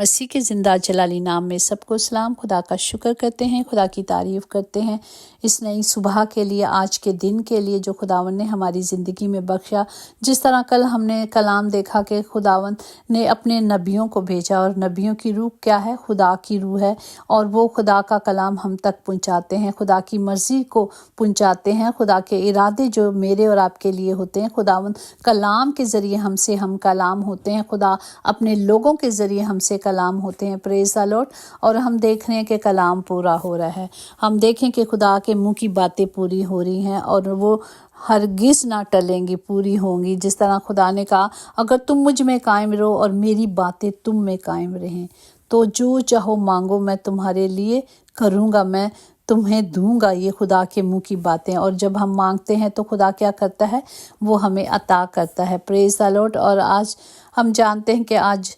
مسیح کے زندہ جلالی نام میں سب کو سلام۔ خدا کا شکر کرتے ہیں، خدا کی تعریف کرتے ہیں اس نئی صبح کے لیے، آج کے دن کے لیے جو خداوند نے ہماری زندگی میں بخشا۔ جس طرح کل ہم نے کلام دیکھا کہ خداوند نے اپنے نبیوں کو بھیجا، اور نبیوں کی روح کیا ہے؟ خدا کی روح ہے، اور وہ خدا کا کلام ہم تک پہنچاتے ہیں، خدا کی مرضی کو پہنچاتے ہیں، خدا کے ارادے جو میرے اور آپ کے لیے ہوتے ہیں۔ خداوند کلام کے ذریعے ہم کلام ہوتے ہیں، خدا اپنے لوگوں کے ذریعے ہم سے کلام ہوتے ہیں۔ پریز دی لارڈ۔ اور ہم دیکھ رہے ہیں کہ کلام پورا ہو رہا ہے، ہم دیکھیں کہ خدا کے منہ کی باتیں پوری ہو رہی ہیں، اور وہ ہرگز نہ ٹلیں گی، پوری ہوں گی۔ جس طرح خدا نے کہا، اگر تم مجھ میں قائم رہو اور میری باتیں تم میں قائم رہیں تو جو چاہو مانگو میں تمہارے لیے کروں گا، میں تمہیں دوں گا۔ یہ خدا کے منہ کی باتیں، اور جب ہم مانگتے ہیں تو خدا کیا کرتا ہے؟ وہ ہمیں عطا کرتا ہے۔ پریز دی لارڈ۔ اور آج ہم جانتے ہیں کہ آج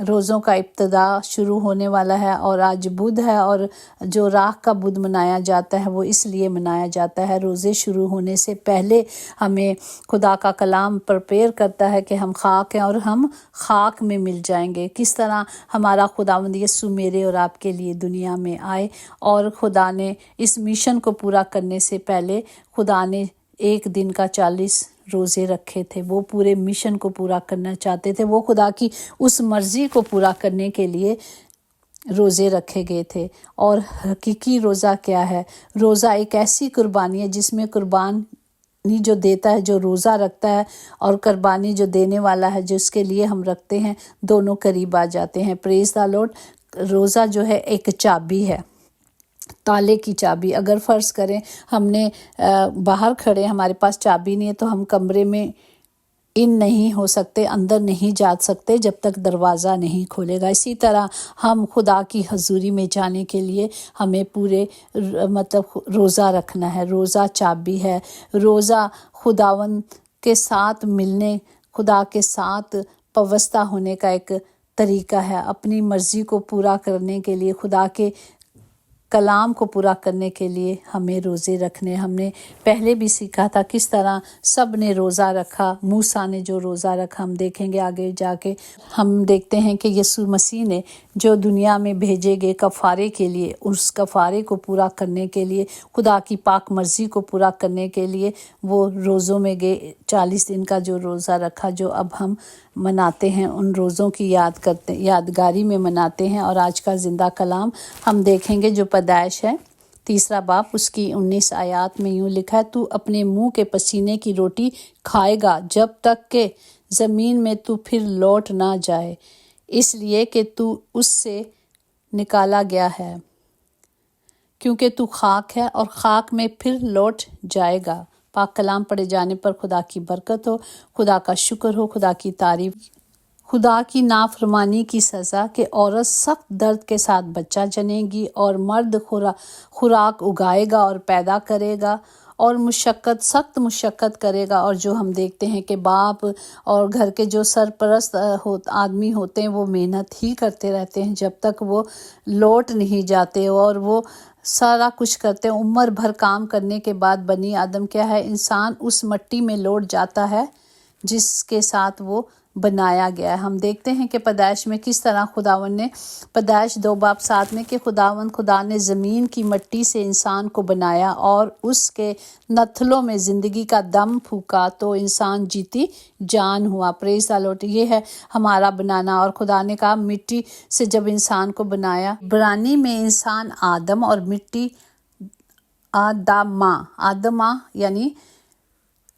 روزوں کا ابتدا شروع ہونے والا ہے، اور آج بدھ ہے، اور جو راہ کا بدھ منایا جاتا ہے وہ اس لیے منایا جاتا ہے، روزے شروع ہونے سے پہلے ہمیں خدا کا کلام پریپیئر کرتا ہے کہ ہم خاک ہیں اور ہم خاک میں مل جائیں گے۔ کس طرح ہمارا خداوند یسوع میرے اور آپ کے لیے دنیا میں آئے، اور خدا نے اس مشن کو پورا کرنے سے پہلے خدا نے ایک دن کا 40 روزے رکھے تھے۔ وہ پورے مشن کو پورا کرنا چاہتے تھے، وہ خدا کی اس مرضی کو پورا کرنے کے لیے روزے رکھے گئے تھے۔ اور حقیقی روزہ کیا ہے؟ روزہ ایک ایسی قربانی ہے جس میں قربانی جو دیتا ہے، جو روزہ رکھتا ہے، اور قربانی جو دینے والا ہے جس کے لیے ہم رکھتے ہیں، دونوں قریب آ جاتے ہیں۔ پریز دی لارڈ۔ روزہ جو ہے ایک چابی ہے، تالے کی چابی۔ اگر فرض کریں ہم نے باہر کھڑے، ہمارے پاس چابی نہیں ہے، تو ہم کمرے میں ان نہیں ہو سکتے، اندر نہیں جا سکتے جب تک دروازہ نہیں کھولے گا۔ اسی طرح ہم خدا کی حضوری میں جانے کے لیے ہمیں پورے روزہ رکھنا ہے۔ روزہ چابی ہے۔ روزہ خداوند کے ساتھ ملنے، خدا کے ساتھ پیوستہ ہونے کا ایک طریقہ ہے۔ اپنی مرضی کو پورا کرنے کے لیے، خدا کے کلام کو پورا کرنے کے لیے ہمیں روزے رکھنے۔ ہم نے پہلے بھی سیکھا تھا کس طرح سب نے روزہ رکھا۔ موسیٰ نے جو روزہ رکھا، ہم دیکھیں گے آگے جا کے۔ ہم دیکھتے ہیں کہ یسوع مسیح نے جو دنیا میں بھیجے گئے کفارے کے لیے، اس کفارے کو پورا کرنے کے لیے، خدا کی پاک مرضی کو پورا کرنے کے لیے وہ روزوں میں گئے۔ 40 دن کا جو روزہ رکھا، جو اب ہم مناتے ہیں، ان روزوں کی یادگاری میں مناتے ہیں۔ اور آج کا زندہ کلام ہم دیکھیں گے جو پیدائش ہے 3 باب، اس کی 19 آیات میں یوں لکھا ہے، تو اپنے منہ کے پسینے کی روٹی کھائے گا جب تک کہ زمین میں تو پھر لوٹ نہ جائے، اس لیے کہ تو اس سے نکالا گیا ہے، کیونکہ تو خاک ہے اور خاک میں پھر لوٹ جائے گا۔ پاک کلام پڑھے جانے پر خدا کی برکت ہو، خدا کا شکر ہو، خدا کی تعریف۔ خدا کی نافرمانی کی سزا کہ عورت سخت درد کے ساتھ بچہ جنے گی، اور مرد خوراک اگائے گا اور پیدا کرے گا، اور سخت مشقت کرے گا۔ اور جو ہم دیکھتے ہیں کہ باپ اور گھر کے جو سرپرست آدمی ہوتے ہیں، وہ محنت ہی کرتے رہتے ہیں جب تک وہ لوٹ نہیں جاتے، اور وہ سارا کچھ کرتے ہیں۔ عمر بھر کام کرنے کے بعد بنی آدم کیا ہے؟ انسان اس مٹی میں لوٹ جاتا ہے جس کے ساتھ وہ بنایا گیا ہے۔ ہم دیکھتے ہیں کہ پیدائش میں کس طرح خداوند نے، پیدائش 2 باب 7 میں، کہ خدا نے زمین کی مٹی سے انسان کو بنایا اور اس کے نتھلوں میں زندگی کا دم پھونکا تو انسان جیتی جان ہوا۔ پریز دی لارڈ۔ یہ ہے ہمارا بنانا۔ اور خدا نے کہا مٹی سے جب انسان کو بنایا، عبرانی میں انسان آدم اور مٹی آدما یعنی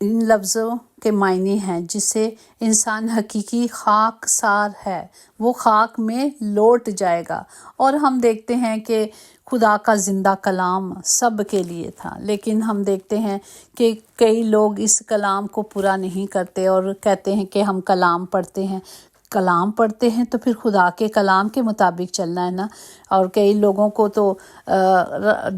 ان لفظوں کے معنی ہیں، جس سے انسان حقیقی خاک سار ہے، وہ خاک میں لوٹ جائے گا۔ اور ہم دیکھتے ہیں کہ خدا کا زندہ کلام سب کے لیے تھا، لیکن ہم دیکھتے ہیں کہ کئی لوگ اس کلام کو پورا نہیں کرتے اور کہتے ہیں کہ ہم کلام پڑھتے ہیں۔ کلام پڑھتے ہیں تو پھر خدا کے کلام کے مطابق چلنا ہے نا۔ اور کئی لوگوں کو تو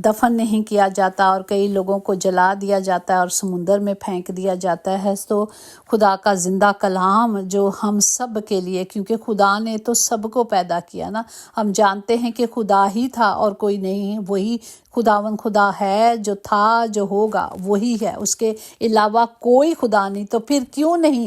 دفن نہیں کیا جاتا، اور کئی لوگوں کو جلا دیا جاتا ہے اور سمندر میں پھینک دیا جاتا ہے۔ تو خدا کا زندہ کلام جو ہم سب کے لیے، کیونکہ خدا نے تو سب کو پیدا کیا نا۔ ہم جانتے ہیں کہ خدا ہی تھا اور کوئی نہیں، وہی خداوند خدا ہے، جو تھا، جو ہوگا وہی ہے، اس کے علاوہ کوئی خدا نہیں۔ تو پھر کیوں نہیں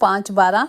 5:12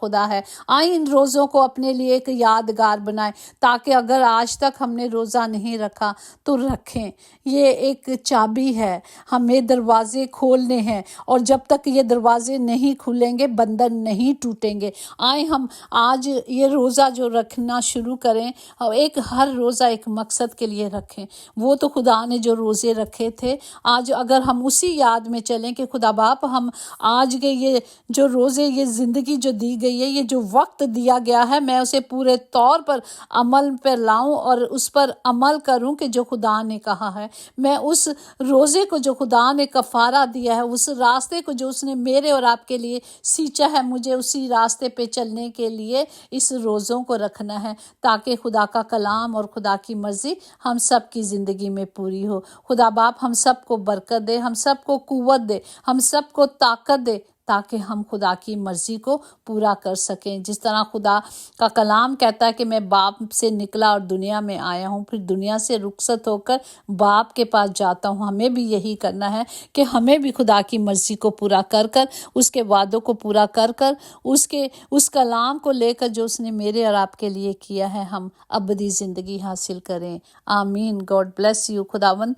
خدا ہے۔ آئیں ان روزوں کو اپنے لیے ایک یادگار بنائیں، تاکہ اگر آج تک ہم نے روزہ نہیں رکھا تو رکھیں۔ یہ ایک چابی ہے، ہمیں دروازے کھولنے ہیں، اور جب تک یہ دروازے نہیں کھلیں گے بندھن نہیں ٹوٹیں گے۔ آئیں ہم آج یہ روزہ جو رکھنا شروع کریں، ہر روزہ ایک مقصد کے لیے رکھیں۔ وہ تو خدا نے جو روزے رکھے تھے، آج اگر ہم اسی یاد میں چلیں کہ خدا باپ ہم آج کے یہ جو روزے، یہ زندگی جو دی گئی ہے، یہ جو وقت دیا گیا ہے، میں اسے پورے طور پر عمل پر لاؤں اور اس پر عمل کروں کہ جو خدا نے کہا ہے۔ میں اس روزے کو جو خدا نے کفارہ دیا ہے، اس راستے کو جو اس نے میرے اور آپ کے لیے سینچا ہے، مجھے اسی راستے پہ چلنے کے لیے اس روزوں کو رکھنا ہے، تاکہ خدا کا کلام اور خدا کی مرضی ہم سب کی زندگی میں پوری ہو۔ خدا باپ ہم سب کو برکت دے، ہم سب کو قوت دے، ہم سب کو طاقت دے، تاکہ ہم خدا کی مرضی کو پورا کر سکیں۔ جس طرح خدا کا کلام کہتا ہے کہ میں باپ سے نکلا اور دنیا میں آیا ہوں، پھر دنیا سے رخصت ہو کر باپ کے پاس جاتا ہوں۔ ہمیں بھی یہی کرنا ہے کہ ہمیں بھی خدا کی مرضی کو پورا کر کر، اس کے وعدوں کو پورا کر کر، اس کلام کو لے کر جو اس نے میرے اور آپ کے لیے کیا ہے، ہم ابدی زندگی حاصل کریں۔ آمین۔ God bless you. خداوند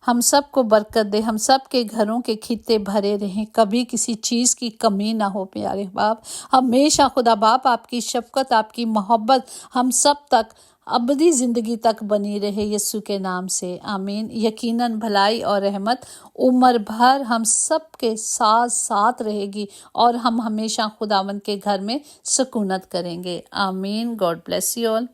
ہم سب کو برکت دے، ہم سب کے گھروں کے خطے بھرے رہیں، کبھی کسی چیز کی کمی نہ ہو۔ پیارے باپ، ہمیشہ خدا باپ آپ کی شفقت، آپ کی محبت ہم سب تک ابدی زندگی تک بنی رہے، یسوع کے نام سے آمین۔ یقیناً بھلائی اور رحمت عمر بھر ہم سب کے ساتھ ساتھ رہے گی، اور ہم ہمیشہ خداوند کے گھر میں سکونت کریں گے۔ آمین۔ God bless you all.